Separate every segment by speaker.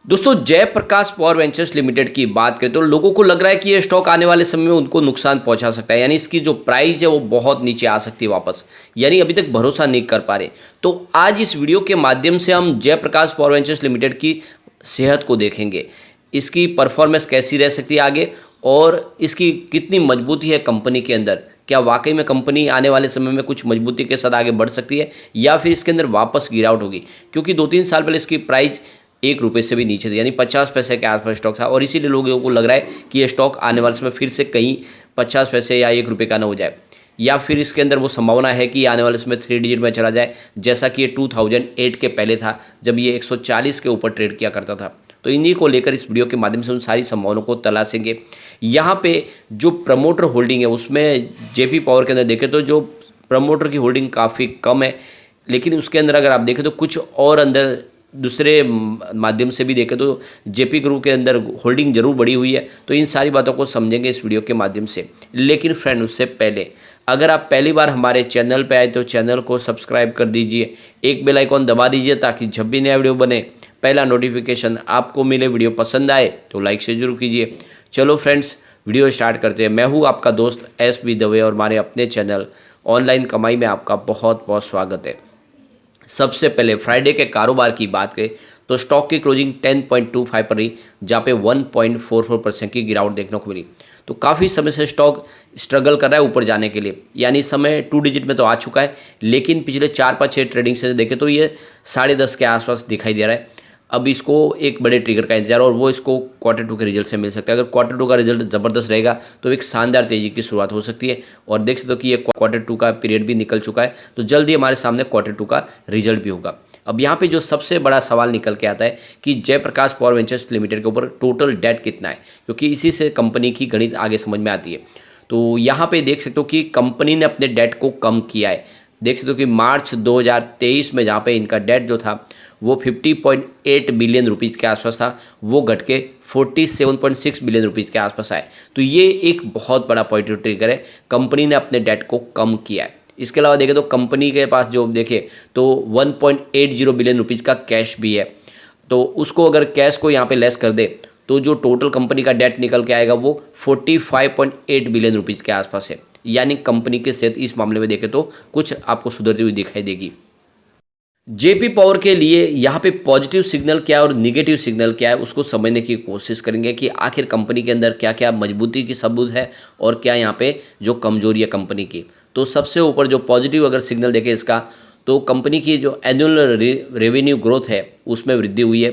Speaker 1: दोस्तों Jayaprakash power ventures limited की बात करें तो लोगों को लग रहा है कि ये स्टॉक आने वाले समय में उनको नुकसान पहुंचा सकता है, यानी इसकी जो प्राइस है वो बहुत नीचे आ सकती है वापस, यानी अभी तक भरोसा नहीं कर पा रहे। तो आज इस वीडियो के माध्यम से हम जयप्रकाश पावर वेंचर्स लिमिटेड की सेहत को देखेंगे, इसकी परफॉर्मेंस कैसी रह सकती है आगे और इसकी कितनी मजबूती है कंपनी के अंदर। क्या वाकई में कंपनी आने वाले समय में कुछ मजबूती के साथ आगे बढ़ सकती है या फिर इसके अंदर वापस गिरावट होगी, क्योंकि 2-3 साल पहले इसकी प्राइस 1 रुपये से भी नीचे थे, यानी 50 पैसे के आसपास स्टॉक था और इसीलिए लोगों को लग रहा है कि ये स्टॉक आने वाले समय फिर से कहीं 50 पैसे या 1 रुपये का ना हो जाए, या फिर इसके अंदर वो संभावना है कि आने वाले समय 3 डिजिट में चला जाए, जैसा कि ये 2008 के पहले था जब ये 140 के ऊपर ट्रेड किया करता था। तो इन्हीं को लेकर इस वीडियो के माध्यम से उन सारी संभावनाओं को तलाशेंगे। यहाँ पे जो प्रमोटर होल्डिंग है उसमें जेपी पावर के अंदर देखें तो जो प्रमोटर की होल्डिंग काफ़ी कम है, लेकिन उसके अंदर अगर आप देखें तो कुछ और अंदर दूसरे माध्यम से भी देखें तो जेपी ग्रुप के अंदर होल्डिंग जरूर बढ़ी हुई है। तो इन सारी बातों को समझेंगे इस वीडियो के माध्यम से। लेकिन फ्रेंड उससे पहले अगर आप पहली बार हमारे चैनल पे आए तो चैनल को सब्सक्राइब कर दीजिए, एक बेल आइकॉन दबा दीजिए ताकि जब भी नया वीडियो बने पहला नोटिफिकेशन आपको मिले। वीडियो पसंद आए तो लाइक से जरूर कीजिए। चलो फ्रेंड्स वीडियो स्टार्ट करते हैं। मैं हूँ आपका दोस्त SB दवे और हमारे अपने चैनल ऑनलाइन कमाई में आपका बहुत बहुत स्वागत है। सबसे पहले फ्राइडे के कारोबार की बात करें तो स्टॉक की क्लोजिंग 10.25 पर रही, जहाँ पे 1.44% की गिरावट देखने को मिली। तो काफ़ी समय से स्टॉक स्ट्रगल कर रहा है ऊपर जाने के लिए, यानी समय 2 डिजिट में तो आ चुका है, लेकिन पिछले 4-5-6 ट्रेडिंग से देखें तो ये 10.5 के आसपास दिखाई दे रहा है। अब इसको एक बड़े ट्रिगर का इंतजार और वो इसको Q2 के रिजल्ट से मिल सकता है। अगर Q2 का रिजल्ट ज़बरदस्त रहेगा तो एक शानदार तेज़ी की शुरुआत हो सकती है। और देख सकते हो कि ये Q2 का पीरियड भी निकल चुका है, तो जल्द ही हमारे सामने Q2 का रिजल्ट भी होगा। अब यहाँ पे जो सबसे बड़ा सवाल निकल के आता है कि जयप्रकाश पावर वेंचर्स लिमिटेड के ऊपर टोटल डेट कितना है, क्योंकि इसी से कंपनी की गणित आगे समझ में आती है। तो यहाँ पे देख सकते हो कि कंपनी ने अपने डेट को कम किया है। देख सकते हो कि मार्च 2023 में जहाँ पे इनका डेट जो था वो 50.8 बिलियन रुपीज़ के आसपास था, वो घट के 47.6 बिलियन रुपीज़ के आसपास आए। तो ये एक बहुत बड़ा पॉजिटिव ट्रिगर है, कंपनी ने अपने डेट को कम किया है। इसके अलावा देखें तो कंपनी के पास जो देखें तो 1.80 बिलियन रुपीज़ का कैश भी है। तो उसको अगर कैश को यहाँ पे लेस कर दे तो जो टोटल कंपनी का डेट निकल के आएगा वो 45.8 बिलियन रुपीज़ के आसपास है, यानी कंपनी की सेहत इस मामले में देखें तो कुछ आपको सुधरती हुई दिखाई देगी। जेपी पावर के लिए यहाँ पे पॉजिटिव सिग्नल क्या है और निगेटिव सिग्नल क्या है उसको समझने की कोशिश करेंगे कि आखिर कंपनी के अंदर क्या क्या मजबूती की सबूत है और क्या यहाँ पे जो कमजोरी है कंपनी की। तो सबसे ऊपर जो पॉजिटिव अगर सिग्नल देखें इसका, तो कंपनी की जो एनुअल रेवेन्यू ग्रोथ है उसमें वृद्धि हुई है।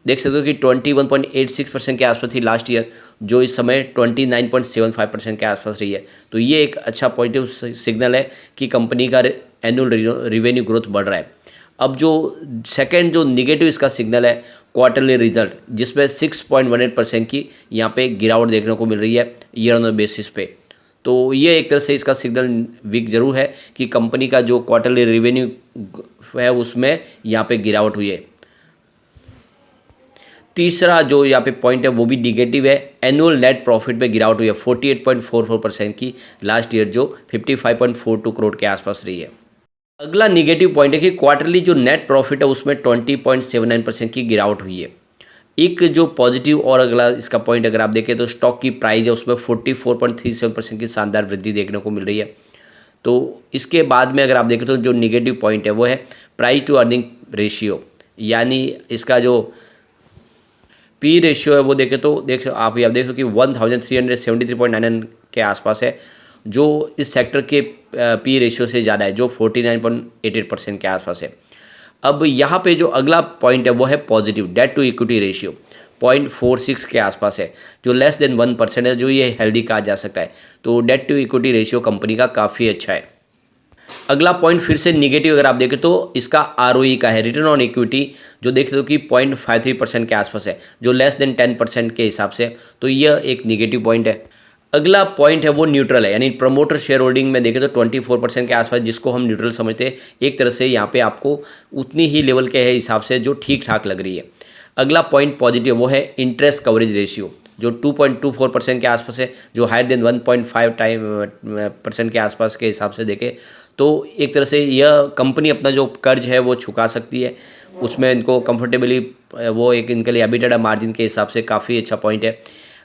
Speaker 1: देख सकते हो कि 21.86% के आसपास थी लास्ट ईयर, जो इस समय 29.75% के आसपास रही है। तो ये एक अच्छा पॉजिटिव सिग्नल है कि कंपनी का एनुअल रिवेन्यू ग्रोथ बढ़ रहा है। अब जो सेकंड जो निगेटिव इसका सिग्नल है क्वार्टरली रिजल्ट, जिसमें 6.18% की यहाँ पे गिरावट देखने को मिल रही है ईयर ऑन बेसिस पे। तो ये एक तरह से इसका सिग्नल वीक जरूर है कि कंपनी का जो क्वार्टरली रेवेन्यू है उसमें यहाँ पे गिरावट हुई है। तीसरा जो यहाँ पे पॉइंट है वो भी निगेटिव है, एनुअल नेट प्रॉफिट में गिरावट हुई है 48.44% की, लास्ट ईयर जो 55.42 करोड़ के आसपास रही है। अगला निगेटिव पॉइंट है कि क्वार्टरली जो नेट प्रॉफिट है उसमें 20.79% की गिरावट हुई है। एक जो पॉजिटिव और अगला इसका पॉइंट अगर आप देखें तो स्टॉक की प्राइस है उसमें 44.37% की शानदार वृद्धि देखने को मिल रही है। तो इसके बाद में अगर आप देखें तो जो निगेटिव पॉइंट है वो है प्राइस टू अर्निंग रेशियो, यानी इसका जो पी रेशियो है वो देखें तो आप देख सको कि 1373.99 के आसपास है, जो इस सेक्टर के पी रेशियो से ज़्यादा है जो 49.88% के आसपास है। अब यहाँ पे जो अगला पॉइंट है वो है positive debt to equity ratio 0.46 के आसपास है, जो लेस देन 1% है, जो ये हेल्दी कहा जा सकता है। तो debt to equity ratio company का काफ़ी अच्छा है। अगला पॉइंट फिर से निगेटिव अगर आप देखें तो इसका ROE का है, रिटर्न ऑन इक्विटी, जो देख सकते हो कि 0.53% के आसपास है, जो लेस देन 10% के हिसाब से। तो यह एक निगेटिव पॉइंट है। अगला पॉइंट है वो न्यूट्रल है, यानी प्रमोटर शेयर होल्डिंग में देखें तो 24% के आसपास, जिसको हम न्यूट्रल समझते हैं। एक तरह से यहाँ पे आपको उतनी ही लेवल के हिसाब से जो ठीक ठाक लग रही है। अगला पॉइंट पॉजिटिव वो है इंटरेस्ट कवरेज रेशियो, जो 2.24% के आसपास है, जो हायर देन 1.5% के आसपास के हिसाब से देखें तो एक तरह से यह कंपनी अपना जो कर्ज है वो चुका सकती है उसमें इनको कंफर्टेबली वो एक इनके लिए एबिटेडा मार्जिन के हिसाब से काफ़ी अच्छा पॉइंट है।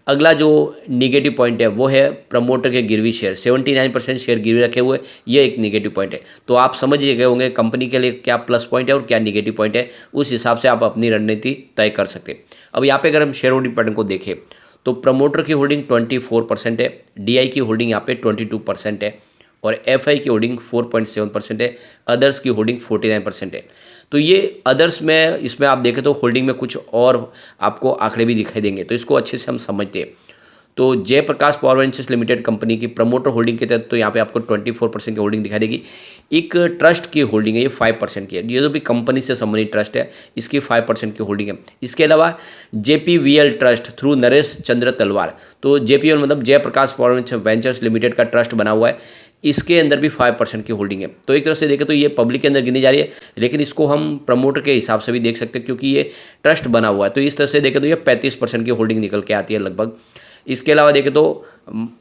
Speaker 1: अगला जो निगेटिव पॉइंट है वो है प्रमोटर के गिरवी शेयर, 79% शेयर गिरवी रखे हुए, ये एक निगेटिव पॉइंट है। तो आप समझ गए होंगे कंपनी के लिए क्या प्लस पॉइंट है और क्या निगेटिव पॉइंट है, उस हिसाब से आप अपनी रणनीति तय कर सकते हैं। अब यहाँ पे अगर हम शेयर होल्डिंग पैटर्न को देखें तो प्रमोटर की होल्डिंग 24% है, डीआई की होल्डिंग यहाँ पे 22% है और एफआई की होल्डिंग 4.7% है, अदर्स की होल्डिंग 49% है। तो ये अदर्स में इसमें आप देखें तो होल्डिंग में कुछ और आपको आंकड़े भी दिखाई देंगे, तो इसको अच्छे से हम समझते हैं। तो Jaiprakash power ventures limited company की प्रमोटर होल्डिंग के तहत तो यहाँ पे आपको 24% की होल्डिंग दिखाई देगी। एक ट्रस्ट की होल्डिंग है, ये 5% की है, ये जो भी कंपनी से संबंधित ट्रस्ट है इसकी 5% की होल्डिंग है। इसके अलावा जेपीवीएल ट्रस्ट थ्रू नरेश चंद्र तलवार, तो जेपीवीएल मतलब जयप्रकाश पावर वेंचर्स लिमिटेड का ट्रस्ट बना हुआ है, इसके अंदर भी 5% की होल्डिंग है। तो एक तरह से देखें तो ये पब्लिक के अंदर गिनी जा रही है, लेकिन इसको हम प्रमोटर के हिसाब से भी देख सकते हैं क्योंकि ये ट्रस्ट बना हुआ है। तो इस तरह से देखें तो ये 35% की होल्डिंग निकल के आती है लगभग। इसके अलावा देखें तो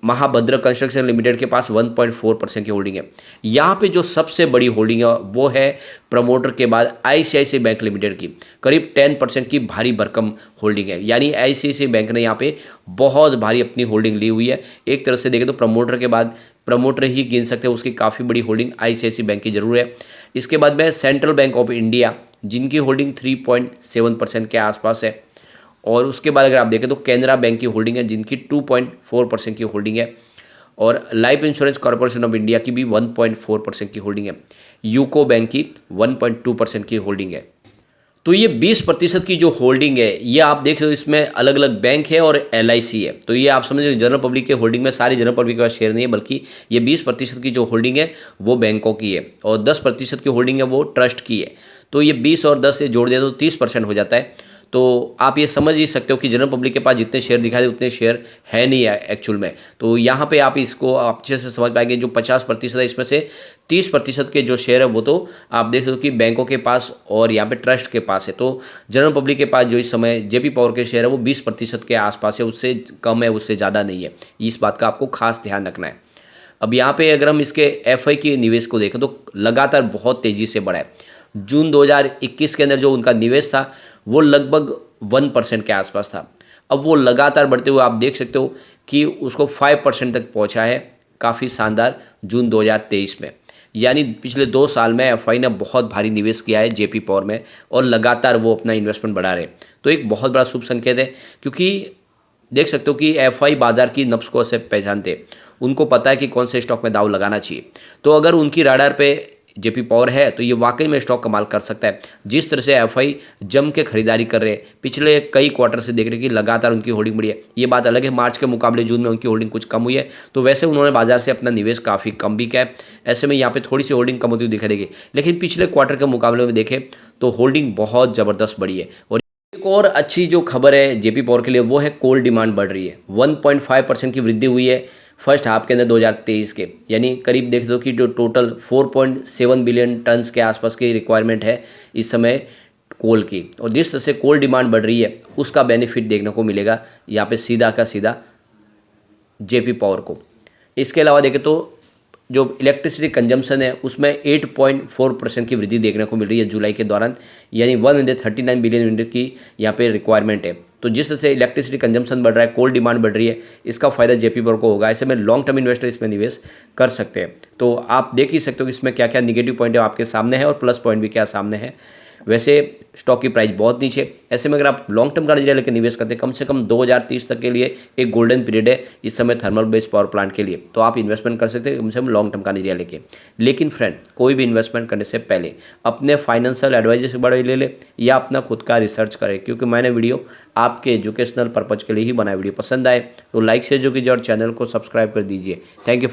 Speaker 1: महाभद्र कंस्ट्रक्शन लिमिटेड के पास 1.4% की होल्डिंग है। यहाँ पे जो सबसे बड़ी होल्डिंग है वो है प्रमोटर के बाद आईसीआईसीआई बैंक लिमिटेड की, करीब 10% की भारी भरकम होल्डिंग है। यानी आईसीआईसीआई बैंक ने यहाँ पे बहुत भारी अपनी होल्डिंग ली हुई है। एक तरह से देखें तो प्रमोटर के बाद प्रमोटर ही गिन सकते हैं, उसकी काफ़ी बड़ी होल्डिंग आईसीआईसीआई बैंक की जरूर है। इसके बाद में सेंट्रल बैंक ऑफ इंडिया जिनकी होल्डिंग 3.7% के आसपास है, और उसके बाद अगर आप देखें तो कैनरा बैंक की होल्डिंग है जिनकी 2.4% की होल्डिंग है, और life insurance corporation of India की भी 1.4% की होल्डिंग है, यूको बैंक की 1.2% की होल्डिंग है। तो ये 20% की जो होल्डिंग है ये आप देख सकते हो, इसमें अलग अलग बैंक है और एलआईसी है। तो ये आप समझिए जनरल पब्लिक के होल्डिंग में सारी जनरल पब्लिक के पास शेयर नहीं है, बल्कि ये 20% की जो होल्डिंग है वो बैंकों की है और 10% की होल्डिंग है वो ट्रस्ट की है। तो ये 20 और 10 से जोड़ दिया तो 30% हो जाता है। तो आप ये समझ ही सकते हो कि जनरल पब्लिक के पास जितने शेयर दिखाई दे उतने शेयर है नहीं है एक्चुअल में। तो यहाँ पे आप इसको अच्छे से समझ पाएंगे, जो 50% है इसमें से 30% के जो शेयर है वो तो आप देख सकते हो कि बैंकों के पास और यहाँ पे ट्रस्ट के पास है। तो जनरल पब्लिक के पास जो इस समय जेपी पावर के शेयर है वो 20% के आसपास है, उससे कम है, उससे ज़्यादा नहीं है। इस बात का आपको खास ध्यान रखना है। अब यहाँ पे अगर हम इसके एफआई के निवेश को देखें तो लगातार बहुत तेज़ी से बढ़ा है। जून 2021 के अंदर जो उनका निवेश था वो लगभग 1% के आसपास था। अब वो लगातार बढ़ते हुए आप देख सकते हो कि उसको 5% तक पहुंचा है, काफ़ी शानदार, जून 2023 में। यानी पिछले 2 साल में एफआई ने बहुत भारी निवेश किया है जेपी पावर में और लगातार वो अपना इन्वेस्टमेंट बढ़ा रहे हैं। तो एक बहुत बड़ा शुभ संकेत है, क्योंकि देख सकते हो कि एफआई बाजार की नब्ज को से पहचानते हैं, उनको पता है कि कौन से स्टॉक में दाव लगाना चाहिए। तो अगर उनकी राडार पे जेपी पावर है तो ये वाकई में स्टॉक कमाल कर सकता है। जिस तरह से एफआई जम के खरीदारी कर रहे हैं, पिछले कई क्वार्टर से देख रहे हैं कि लगातार उनकी होल्डिंग बढ़ी है। ये बात अलग है मार्च के मुकाबले जून में उनकी होल्डिंग कुछ कम हुई है, तो वैसे उन्होंने बाजार से अपना निवेश काफ़ी कम भी किया है। ऐसे में यहाँ पे थोड़ी सी होल्डिंग कम होती हुई दिखाई देगी, लेकिन पिछले क्वार्टर के मुकाबले में देखें तो होल्डिंग बहुत ज़बरदस्त बढ़ी है। और एक और अच्छी जो खबर है जेपी पावर के लिए वो है कोल डिमांड बढ़ रही है, 1.5% की वृद्धि हुई है फर्स्ट हाफ के अंदर 2023 के। यानी करीब देख दो कि जो टोटल 4.7 बिलियन टन्स के आसपास की रिक्वायरमेंट है इस समय कोल की, और जिस तरह से कोल डिमांड बढ़ रही है उसका बेनिफिट देखने को मिलेगा यहाँ पे सीधा का सीधा जेपी पावर को। इसके अलावा देखें तो जो इलेक्ट्रिसिटी कंजम्पशन है उसमें 8.4% की वृद्धि देखने को मिल रही है जुलाई के दौरान, यानी 139 बिलियन यूनिट की यहाँ पे रिक्वायरमेंट है। तो जिस तरह से इलेक्ट्रिसिटी कंजम्पशन बढ़ रहा है, कोल डिमांड बढ़ रही है, इसका फायदा जेपी पावर को होगा। ऐसे में लॉन्ग टर्म इन्वेस्टर इसमें निवेश कर सकते हैं। तो आप देख ही सकते हो कि इसमें क्या क्या निगेटिव पॉइंट है आपके सामने है और प्लस पॉइंट भी क्या सामने है। वैसे स्टॉक की प्राइस बहुत नीचे, ऐसे में अगर आप लॉन्ग टर्म का नजरिया लेकर निवेश करते हैं, कम से कम 2030 तक के लिए एक गोल्डन पीरियड है इस समय थर्मल बेस्ड पावर प्लांट के लिए, तो आप इन्वेस्टमेंट कर सकते हैं कम से कम लॉन्ग टर्म का नजरिया लेके। लेकिन फ्रेंड, कोई भी इन्वेस्टमेंट करने से पहले अपने फाइनेंशियल एडवाइजर से बड़े ले ले या अपना खुद का रिसर्च करें, क्योंकि मैंने वीडियो आपके एजुकेशनल पर्पज के लिए ही बनाया। वीडियो पसंद आए तो लाइक शेयर जो कीजिए और चैनल को सब्सक्राइब कर दीजिए। Thank you.